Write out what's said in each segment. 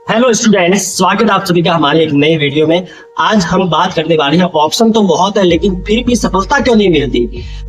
Hello students, स्वागत है आप सभी का हमारे एक नए वीडियो में। आज हम बात करने वाले हैं, ऑप्शन तो बहुत है लेकिन फिर भी सफलता क्यों नहीं मिलती।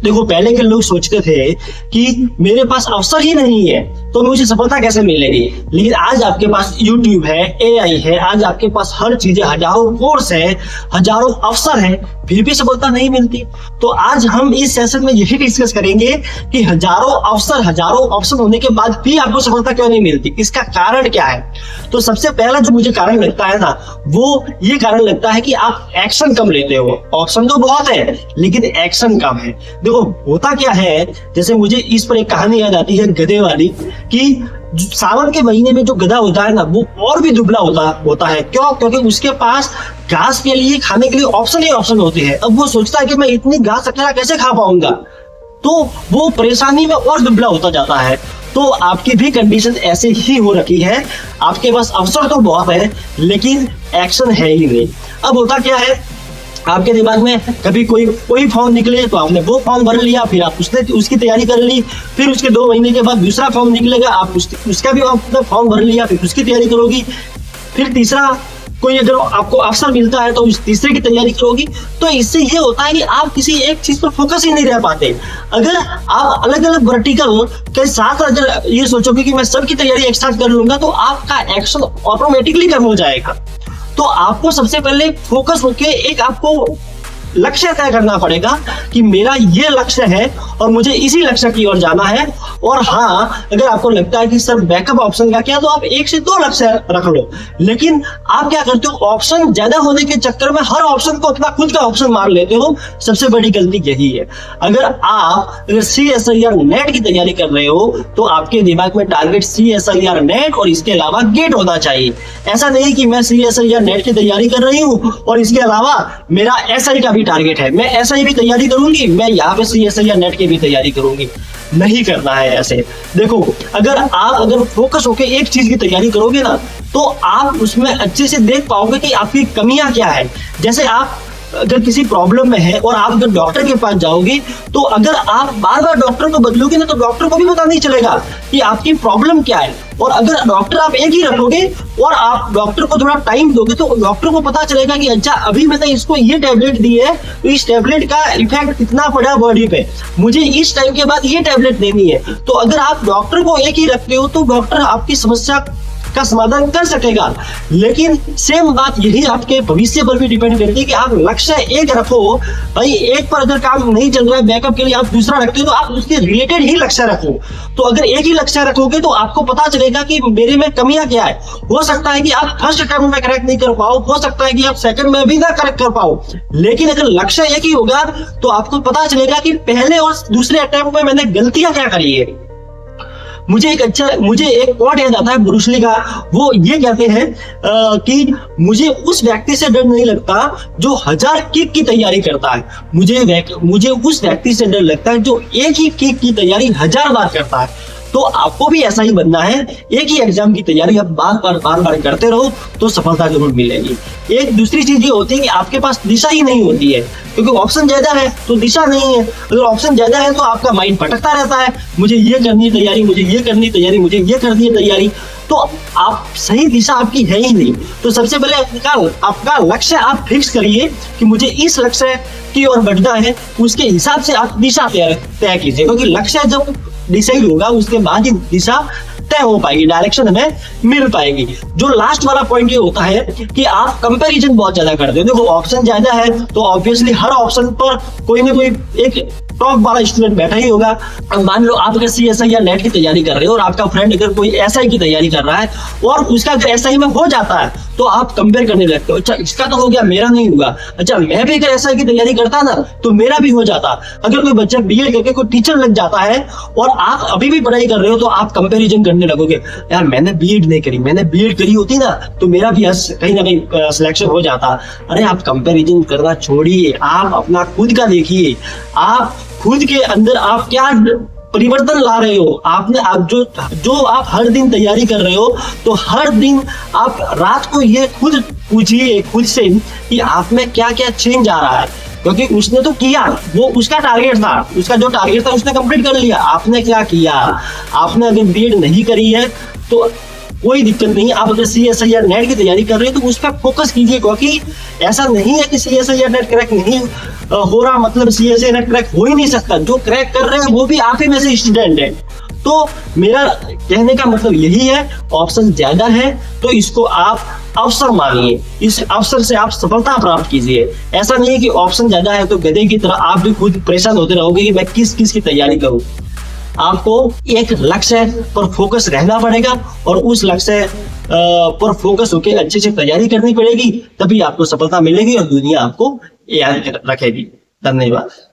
देखो, पहले के लोग सोचते थे कि मेरे पास अवसर ही नहीं है तो मुझे सफलता कैसे मिलेगी, लेकिन आज आपके पास यूट्यूब है, एआई है, आज आपके पास हर चीजें, हजारों कोर्स है, हजारों अवसर है, फिर भी सफलता नहीं मिलती। तो आज हम इस सेशन में यही डिस्कस करेंगे कि हजारों अवसर, हजारों ऑप्शन होने के बाद भी आपको सफलता क्यों नहीं मिलती, इसका कारण क्या है। तो सबसे पहला जो मुझे कारण लगता है ना, वो ये कारण लगता है कि आप एक्शन कम लेते हो। ऑप्शन तो बहुत है लेकिन एक्शन कम है। देखो, होता क्या है, जैसे मुझे इस पर एक कहानी याद आती है गधे वाली, कि सावन के महीने में जो गधा होता है ना, वो और भी दुबला होता है। क्यों? क्योंकि उसके पास घास के लिए, खाने के लिए ऑप्शन ही ऑप्शन होते हैं। अब वो सोचता है कि मैं इतनी घास अकेला कैसे खा पाऊंगा, तो वो परेशानी में और दुबला होता जाता है। तो आपकी भी कंडीशन ऐसे ही हो रखी है, आपके पास अवसर तो बहुत है लेकिन एक्शन है ही नहीं। अब होता क्या है, आपके दिमाग में कभी कोई फॉर्म निकले तो आपने वो फॉर्म भर लिया, फिर आप उसकी तैयारी कर ली, फिर उसके 2 महीने के बाद दूसरा फॉर्म निकलेगा, आप उसका भी आपने फॉर्म भर लिया, फिर उसकी तैयारी करोगी, फिर तीसरा कोई अगर आपको अवसर मिलता है तो उस तीसरे की तैयारी करोगी। तो इससे ये होता है कि आप किसी एक चीज पर फोकस ही नहीं रह पाते। अगर आप अलग अलग वर्टिकल के साथ अगर ये सोचोगे कि मैं सबकी तैयारी एक साथ कर लूंगा तो आपका एक्शन ऑटोमेटिकली कम हो जाएगा। तो आपको सबसे पहले फोकस होके एक आपको लक्ष्य तय करना पड़ेगा कि मेरा ये लक्ष्य है और मुझे इसी लक्ष्य की ओर जाना है। और हाँ, अगर आपको लगता है कि सर बैकअप ऑप्शन का क्या, तो आप 1 से 2 लक्ष्य रख लो। लेकिन आप क्या करते हो, ऑप्शन ज्यादा होने के चक्कर में हर ऑप्शन को अपना खुद का ऑप्शन मान लेते हो। सबसे बड़ी गलती यही है। अगर CSIR नेट की तैयारी कर रहे हो तो आपके दिमाग में टारगेट CSIR नेट और इसके अलावा गेट होना चाहिए। ऐसा नहीं कि मैं CSIR नेट की तैयारी कर रही हूँ और इसके अलावा मेरा SI का टारगेट है, मैं SI भी तैयारी करूंगी, मैं यहाँ पे CSIR नेट की भी तैयारी करूंगी। नहीं करना है ऐसे। देखो, अगर फोकस होके एक चीज की तैयारी करोगे ना, तो आप उसमें अच्छे से देख पाओगे कि आपकी कमियां क्या है। जैसे आप अगर किसी प्रॉब्लम में है और आप अगर डॉक्टर के पास जाओगे, तो अगर आप बार बार डॉक्टर को बदलोगे ना, तो डॉक्टर को भी पता नहीं चलेगा कि आपकी प्रॉब्लम क्या है। और अगर डॉक्टर आप एक ही रखोगे और आप डॉक्टर को थोड़ा टाइम दोगे, तो डॉक्टर को पता चलेगा कि अच्छा, अभी मैंने इसको ये टैबलेट दी है तो इस टैबलेट का इफेक्ट कितना पड़ा बॉडी पे, मुझे इस टाइम के बाद ये टैबलेट देनी है। तो अगर आप डॉक्टर को एक ही रखते हो तो डॉक्टर आपकी समस्या का समाधान कर सकेगा। लेकिन सेम बात यही आपके भविष्य पर भी डिपेंड करती है कि आप लक्ष्य एक रखो। भाई, एक पर अगर काम नहीं चल रहा है, बैकअप के लिए आप दूसरा रखते हो, तो आप उसके रिलेटेड ही लक्ष्य रखो। तो अगर एक ही लक्ष्य रखोगे तो आपको पता चलेगा कि मेरे में कमियां क्या है। हो सकता है कि आप फर्स्ट अटेम्प्ट में करेक्ट नहीं कर पाओ, हो सकता है कि आप सेकंड में भी ना करेक्ट कर पाओ, लेकिन अगर लक्ष्य एक ही होगा तो आपको पता चलेगा कि पहले और दूसरे अटेम्प्ट में मैंने गलतियां क्या करी है। मुझे एक कोट याद आता है ब्रूस ली का। वो ये कहते हैं कि मुझे उस व्यक्ति से डर नहीं लगता जो 1000 किक की तैयारी करता है, मुझे उस व्यक्ति से डर लगता है जो एक ही किक की तैयारी 1000 बार करता है। तो आपको भी ऐसा ही बनना है। एक ही एग्जाम की तैयारी आप बार बार करते रहो तो सफलता जरूर मिलेगी। एक दूसरी चीज ये होती है कि आपके पास दिशा ही नहीं होती है, क्योंकि ऑप्शन ज्यादा है तो दिशा नहीं है। अगर ऑप्शन ज्यादा है तो आपका माइंड भटकता रहता है, मुझे ये करनी है तैयारी, मुझे ये करनी है तैयारी, मुझे ये करनी है तैयारी। तो आप सही दिशा आपकी है ही नहीं। तो सबसे पहले आपका लक्ष्य आप फिक्स करिए कि मुझे इस लक्ष्य की ओर बढ़ना है, उसके हिसाब से आप दिशा तय कीजिए। क्योंकि लक्ष्य जब डिसाइड होगा उसके बाद ही दिशा तय हो पाएगी, डायरेक्शन हमें मिल पाएगी। जो लास्ट वाला पॉइंट ये होता है कि आप कंपैरिजन बहुत ज्यादा करते हो। देखो, ऑप्शन ज्यादा है तो ऑब्वियसली हर ऑप्शन पर कोई ना कोई एक टॉप वाला स्टूडेंट बैठा ही होगा। अब मान लो आप अगर CSIR नेट की तैयारी कर रहे हो और आपका फ्रेंड अगर कोई SI की तैयारी कर रहा है और उसका अगर SI में हो जाता है, तो आप कंपेयर करने लगते हो। अच्छा, इसका तो हो गया, मेरा नहीं हुआ। अच्छा, मैं भी अगर SI की तैयारी करता ना तो मेरा भी हो जाता। अगर कोई बच्चा BEd करके कोई टीचर लग जाता है और आप अभी भी पढ़ाई कर रहे हो, तो आप कंपेरिजन करने लगोगे, यार मैंने BEd नहीं करी, मैंने BEd करी होती ना तो मेरा भी कहीं ना कहीं सिलेक्शन हो जाता। अरे, आप कंपेरिजन करना छोड़िए, आप अपना खुद का देखिए। आप खुद के अंदर आप क्या परिवर्तन ला रहे हो। आप जो आप हर दिन तैयारी कर रहे हो, तो हर दिन आप रात को ये खुद पूछिए खुद से कि आप में क्या क्या चेंज आ रहा है। क्योंकि उसने तो किया, वो उसका टारगेट था, उसका जो टारगेट था उसने कंप्लीट कर लिया। आपने क्या किया? आपने अगर BEd नहीं करी है तो कोई दिक्कत नहीं। आप अगर CSIR नेट की तैयारी कर रहे हैं तो उस पर फोकस कीजिए, क्योंकि ऐसा नहीं है कि CSIR नेट क्रैक नहीं हो रहा मतलब CSIR नेट क्रैक हो ही नहीं सकता। जो क्रैक कर रहे हैं वो भी आप ही में से स्टूडेंट है। तो मेरा कहने का मतलब यही है, ऑप्शन ज्यादा है तो इसको आप अवसर मानिए, इस अवसर से आप सफलता प्राप्त कीजिए। ऐसा नहीं है कि ऑप्शन ज्यादा है तो गधे की तरह आप भी खुद परेशान होते रहोगे कि मैं किस किस की तैयारी करूं। आपको एक लक्ष्य पर फोकस रहना पड़ेगा और उस लक्ष्य पर फोकस होकर अच्छे से तैयारी करनी पड़ेगी, तभी आपको सफलता मिलेगी और दुनिया आपको याद रखेगी। धन्यवाद।